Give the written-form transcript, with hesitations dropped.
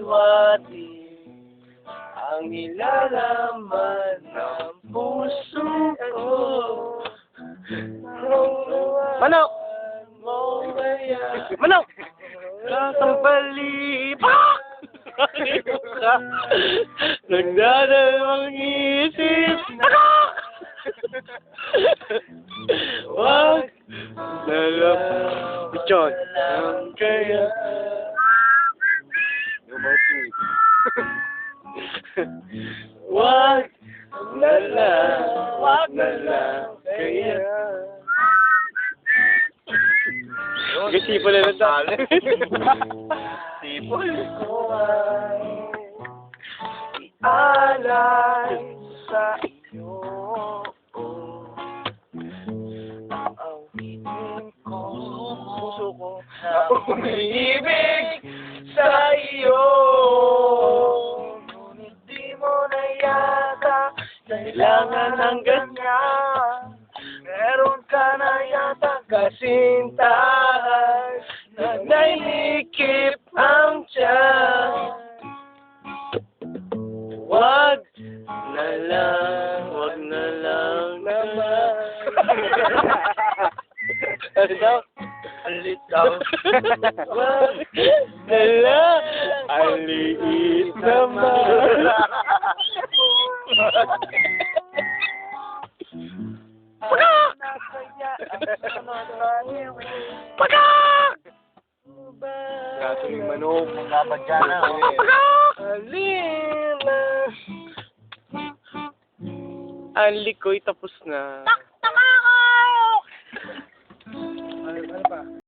hidwati ang nilalaman ng puso ko. Manok! Manok! Lasang palipak! Nagdadalawang isip ako! Wag lalap John ang kaya wag na lang kaya Gasipo na lang tali. Sipol ko ay ialay sa iyo. Awitin ko puso ko na umiibig sa iyo. Ngunit di mo na yata kailangan ng ganyan. Meron ka na yata kasintahan na nainikip ang tiyan. Wag na lang naman. Ano daw? Alit daw. Wag na lang, aliit naman. Katuling manok, kapag na. Alina. Ang likoy tapos na.